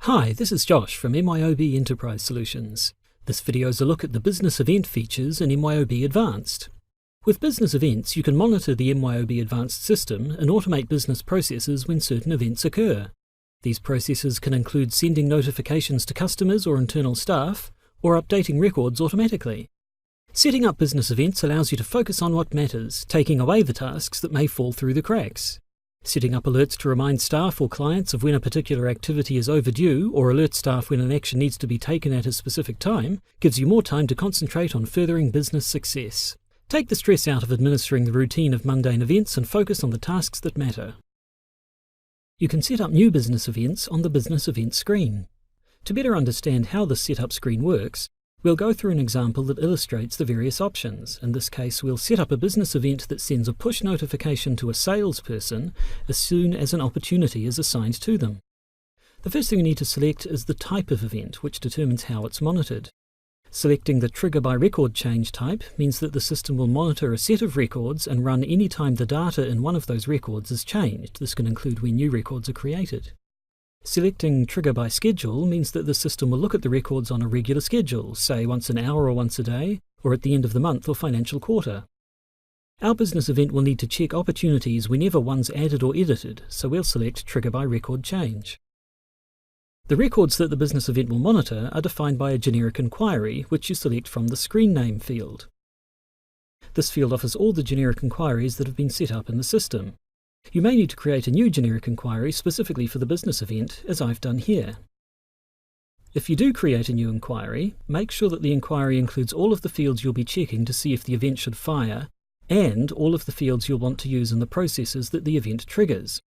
Hi, this is Josh from MYOB Enterprise Solutions. This video is a look at the business event features in MYOB Advanced. With business events, you can monitor the MYOB Advanced system and automate business processes when certain events occur. These processes can include sending notifications to customers or internal staff, or updating records automatically. Setting up business events allows you to focus on what matters, taking away the tasks that may fall through the cracks. Setting up alerts to remind staff or clients of when a particular activity is overdue or alert staff when an action needs to be taken at a specific time gives you more time to concentrate on furthering business success. Take the stress out of administering the routine of mundane events and focus on the tasks that matter. You can set up new business events on the Business Events screen. To better understand how the setup screen works, we'll go through an example that illustrates the various options. In this case, we'll set up a business event that sends a push notification to a salesperson as soon as an opportunity is assigned to them. The first thing we need to select is the type of event, which determines how it's monitored. Selecting the Trigger by Record Change type means that the system will monitor a set of records and run any time the data in one of those records is changed. This can include when new records are created. Selecting Trigger by Schedule means that the system will look at the records on a regular schedule, say once an hour or once a day, or at the end of the month or financial quarter. Our business event will need to check opportunities whenever one's added or edited, so we'll select Trigger by Record Change. The records that the business event will monitor are defined by a generic inquiry, which you select from the Screen Name field. This field offers all the generic inquiries that have been set up in the system. You may need to create a new generic inquiry specifically for the business event, as I've done here. If you do create a new inquiry, make sure that the inquiry includes all of the fields you'll be checking to see if the event should fire, and all of the fields you'll want to use in the processes that the event triggers.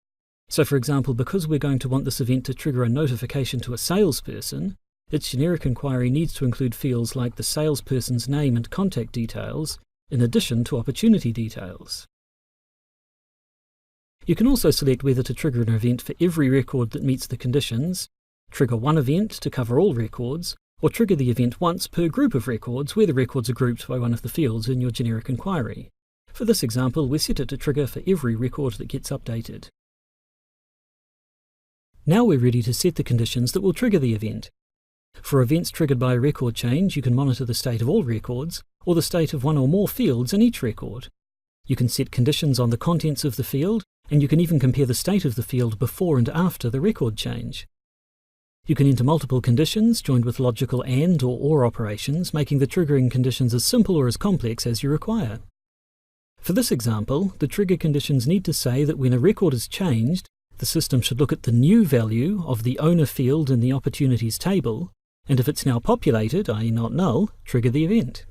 So for example, because we're going to want this event to trigger a notification to a salesperson, its generic inquiry needs to include fields like the salesperson's name and contact details, in addition to opportunity details. You can also select whether to trigger an event for every record that meets the conditions, trigger one event to cover all records, or trigger the event once per group of records where the records are grouped by one of the fields in your generic inquiry. For this example, we set it to trigger for every record that gets updated. Now we're ready to set the conditions that will trigger the event. For events triggered by a record change, you can monitor the state of all records, or the state of one or more fields in each record. You can set conditions on the contents of the field, and you can even compare the state of the field before and after the record change. You can enter multiple conditions joined with logical AND or operations, making the triggering conditions as simple or as complex as you require. For this example, the trigger conditions need to say that when a record is changed, the system should look at the new value of the owner field in the opportunities table, and if it's now populated, i.e. not null, trigger the event.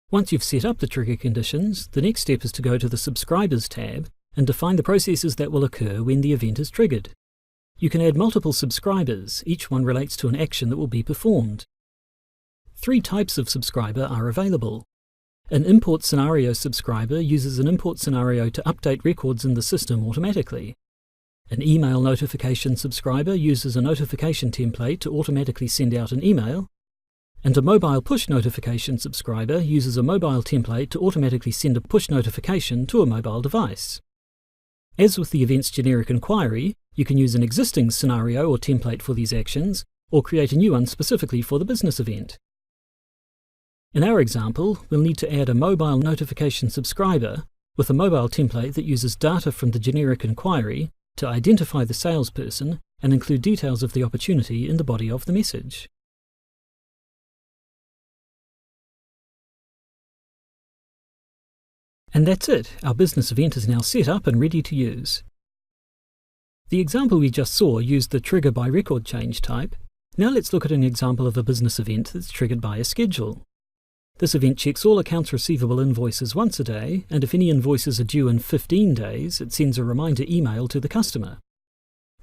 Once you've set up the trigger conditions, the next step is to go to the Subscribers tab and define the processes that will occur when the event is triggered. You can add multiple subscribers, each one relates to an action that will be performed. 3 types of subscriber are available. An import scenario subscriber uses an import scenario to update records in the system automatically. An email notification subscriber uses a notification template to automatically send out an email. And a mobile push notification subscriber uses a mobile template to automatically send a push notification to a mobile device. As with the event's generic inquiry, you can use an existing scenario or template for these actions, or create a new one specifically for the business event. In our example, we'll need to add a mobile notification subscriber with a mobile template that uses data from the generic inquiry to identify the salesperson and include details of the opportunity in the body of the message. And that's it, our business event is now set up and ready to use. The example we just saw used the Trigger by Record Change type. Now let's look at an example of a business event that's triggered by a schedule. This event checks all accounts receivable invoices once a day, and if any invoices are due in 15 days, it sends a reminder email to the customer.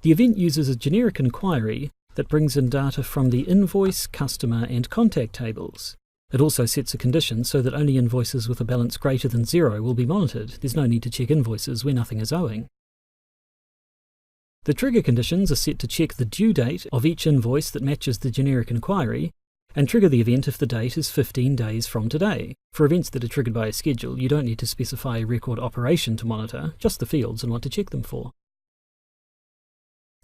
The event uses a generic inquiry that brings in data from the invoice, customer, and contact tables. It also sets a condition so that only invoices with a balance greater than 0 will be monitored. There's no need to check invoices where nothing is owing. The trigger conditions are set to check the due date of each invoice that matches the generic inquiry, and trigger the event if the date is 15 days from today. For events that are triggered by a schedule, you don't need to specify a record operation to monitor, just the fields and what to check them for.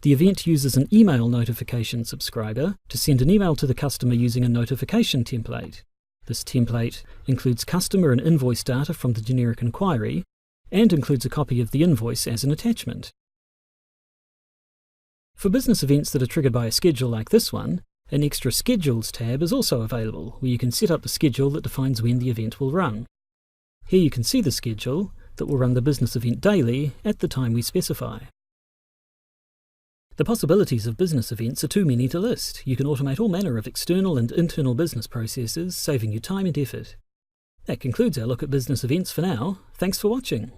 The event uses an email notification subscriber to send an email to the customer using a notification template. This template includes customer and invoice data from the generic inquiry and includes a copy of the invoice as an attachment. For business events that are triggered by a schedule like this one, an extra Schedules tab is also available, where you can set up the schedule that defines when the event will run. Here you can see the schedule that will run the business event daily at the time we specify. The possibilities of business events are too many to list. You can automate all manner of external and internal business processes, saving you time and effort. That concludes our look at business events for now. Thanks for watching.